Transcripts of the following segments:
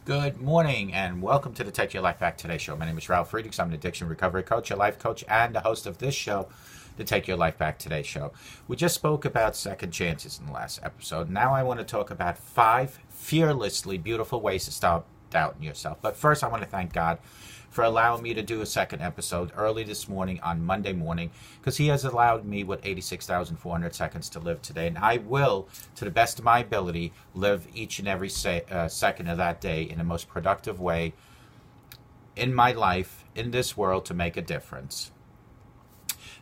Good morning and welcome to the Take Your Life Back Today show. My name is Ralf Friedrichs. I'm an addiction recovery coach, a life coach, and the host of this show, the Take Your Life Back Today show. We just spoke about second chances in the last episode. Now I want to talk about 5 fearlessly beautiful ways to stop doubting yourself. But first I want to thank God for allowing me to do a second episode early this morning on Monday morning, because he has allowed me with 86,400 seconds to live today, and I will, to the best of my ability, live each and every second of that day in the most productive way in my life, in this world, to make a difference.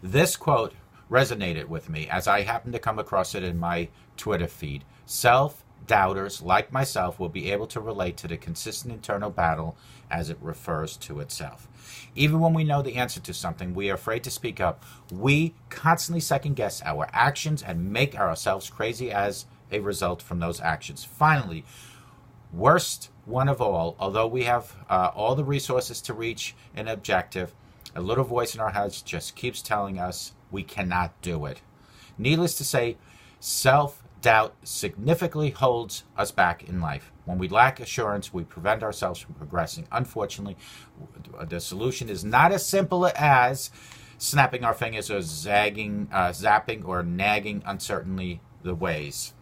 This quote resonated with me as I happened to come across it in my Twitter feed. Self-doubters like myself will be able to relate to the consistent internal battle as it refers to itself. Even when we know the answer to something, we are afraid to speak up. We constantly second-guess our actions and make ourselves crazy as a result from those actions. Finally, worst one of all, although we have all the resources to reach an objective, a little voice in our heads just keeps telling us we cannot do it. Needless to say, self-doubt significantly holds us back in life. When we lack assurance, we prevent ourselves from progressing. Unfortunately, the solution is not as simple as snapping our fingers or zapping or nagging uncertainly the ways.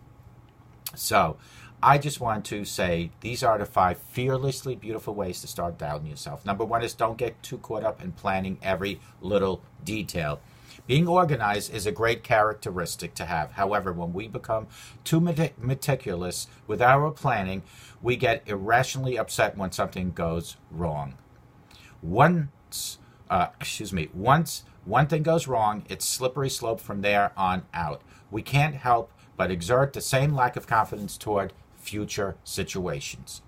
So, I just want to say these are the 5 fearlessly beautiful ways to start doubting yourself. Number 1 is don't get too caught up in planning every little detail. Being organized is a great characteristic to have. However, when we become too meticulous with our planning, we get irrationally upset when something goes wrong. Once one thing goes wrong, it's slippery slope from there on out. We can't help but exert the same lack of confidence toward future situations.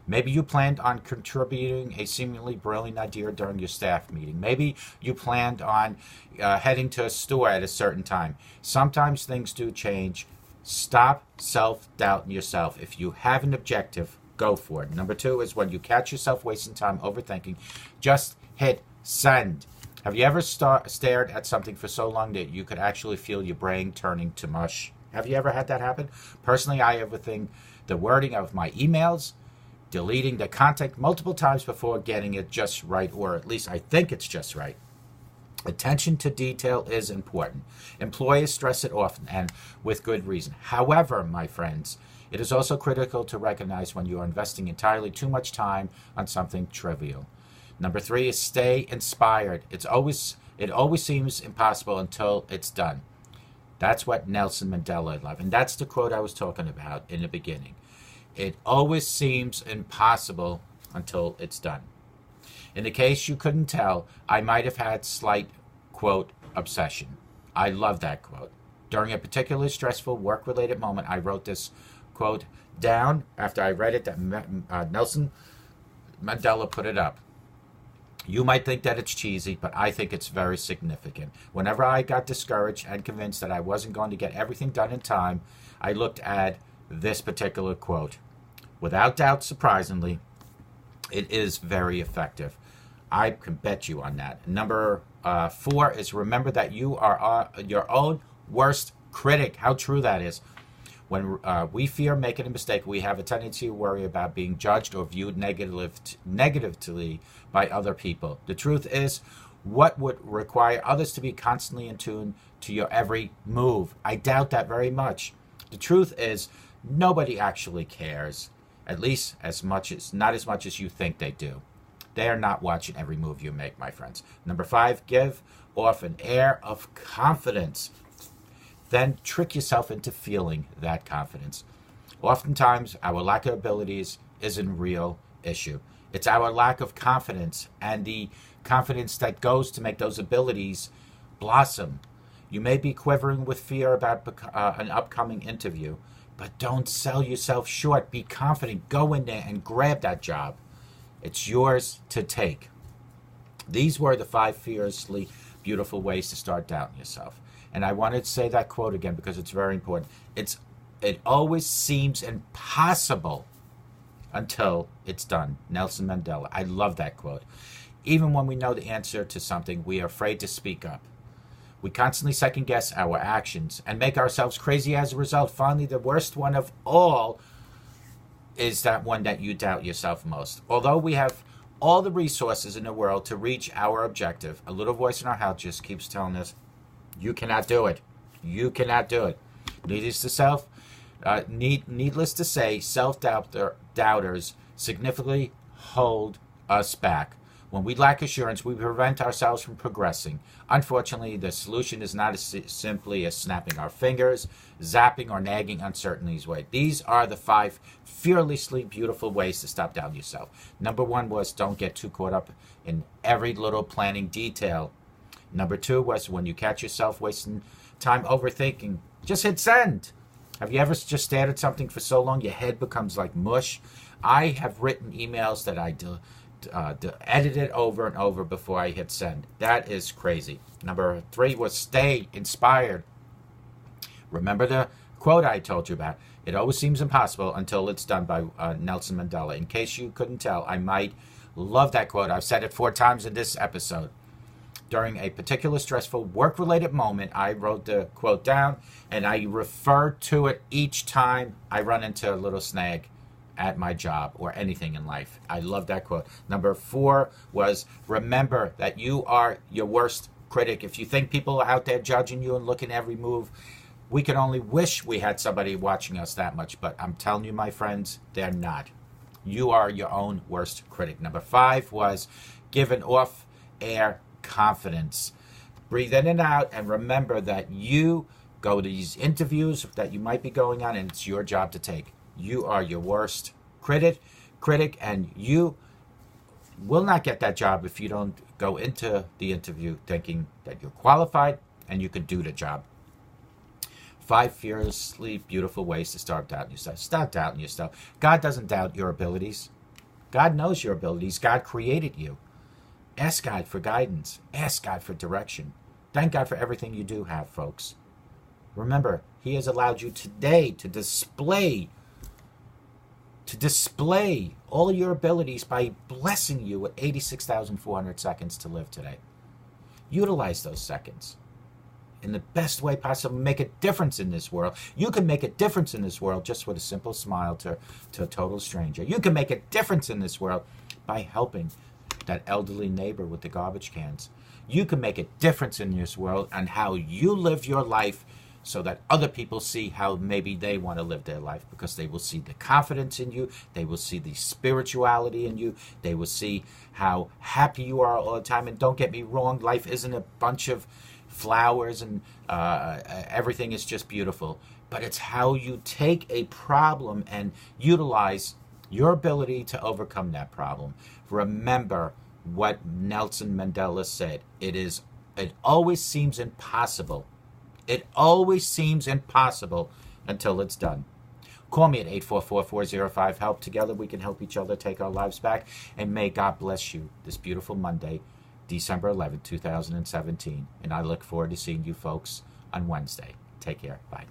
Maybe you planned on contributing a seemingly brilliant idea during your staff meeting. Maybe you planned on heading to a store at a certain time. Sometimes things do change. Stop self-doubting yourself. If you have an objective, go for it. Number 2 is when you catch yourself wasting time overthinking, just hit send. Have you ever stared at something for so long that you could actually feel your brain turning to mush? Have you ever had that happen? Personally, I overthink the wording of my emails, deleting the content multiple times before getting it just right, or at least I think it's just right. Attention to detail is important. Employers stress it often, and with good reason. However, my friends, it is also critical to recognize when you are investing entirely too much time on something trivial. Number 3 is stay inspired. It always seems impossible until it's done. That's what Nelson Mandela loved, and that's the quote I was talking about in the beginning. It always seems impossible until it's done. In the case you couldn't tell, I might have had slight, quote, obsession. I love that quote. During a particularly stressful work-related moment, I wrote this quote down after I read it that Nelson Mandela put it up. You might think that it's cheesy, but I think it's very significant. Whenever I got discouraged and convinced that I wasn't going to get everything done in time, I looked at this particular quote. Without doubt, surprisingly, it is very effective. I can bet you on that. Number 4 is remember that you are your own worst critic. How true that is. When we fear making a mistake, we have a tendency to worry about being judged or viewed negatively by other people. The truth is, what would require others to be constantly in tune to your every move? I doubt that very much. The truth is, nobody actually cares, at least not as much as you think they do. They are not watching every move you make, my friends. Number 5, give off an air of confidence. Then trick yourself into feeling that confidence. Oftentimes, our lack of abilities isn't a real issue. It's our lack of confidence and the confidence that goes to make those abilities blossom. You may be quivering with fear about an upcoming interview, but don't sell yourself short. Be confident. Go in there and grab that job. It's yours to take. These were the 5 fiercely beautiful ways to start doubting yourself. And I wanted to say that quote again because it's very important. It always seems impossible until it's done. Nelson Mandela. I love that quote. Even when we know the answer to something, we are afraid to speak up. We constantly second guess our actions and make ourselves crazy as a result. Finally, the worst one of all is that one that you doubt yourself most. Although we have all the resources in the world to reach our objective, a little voice in our house just keeps telling us, you cannot do it. You cannot do it. Needless to say, self-doubters significantly hold us back. When we lack assurance, we prevent ourselves from progressing. Unfortunately, the solution is not as simply as snapping our fingers, zapping, or nagging uncertainties away. These are the 5 fearlessly beautiful ways to stop doubting yourself. Number 1 was don't get too caught up in every little planning detail. Number 2 was when you catch yourself wasting time overthinking, just hit send. Have you ever just stared at something for so long your head becomes like mush? I have written emails that I edit it over and over before I hit send. That is crazy. Number 3 was stay inspired. Remember the quote I told you about? It always seems impossible until it's done, by Nelson Mandela. In case you couldn't tell, I might love that quote. I've said it 4 times in this episode. During a particular stressful work-related moment, I wrote the quote down, and I refer to it each time I run into a little snag at my job or anything in life. I love that quote. Number 4 was remember that you are your worst critic. If you think people are out there judging you and looking at every move, we can only wish we had somebody watching us that much, but I'm telling you, my friends, they're not. You are your own worst critic. Number 5 was give an off-air confidence. Breathe in and out, and remember that you go to these interviews that you might be going on, and it's your job to take. You are your worst critic, and you will not get that job if you don't go into the interview thinking that you're qualified and you can do the job. 5 fearlessly beautiful ways to start doubting yourself. Stop doubting yourself. God doesn't doubt your abilities. God knows your abilities. God created you. Ask God for guidance. Ask God for direction. Thank God for everything you do have, folks. Remember, He has allowed you today to display all your abilities by blessing you with 86,400 seconds to live today. Utilize those seconds in the best way possible. Make a difference in this world. You can make a difference in this world just with a simple smile to a total stranger. You can make a difference in this world by helping that elderly neighbor with the garbage cans. You can make a difference in this world and how you live your life so that other people see how maybe they want to live their life, because they will see the confidence in you, they will see the spirituality in you, they will see how happy you are all the time. And don't get me wrong, life isn't a bunch of flowers and everything is just beautiful, but it's how you take a problem and utilize your ability to overcome that problem. Remember what Nelson Mandela said. It always seems impossible. It always seems impossible until it's done. Call me at 844-405-HELP. Together we can help each other take our lives back. And may God bless you this beautiful Monday, December 11, 2017. And I look forward to seeing you folks on Wednesday. Take care. Bye.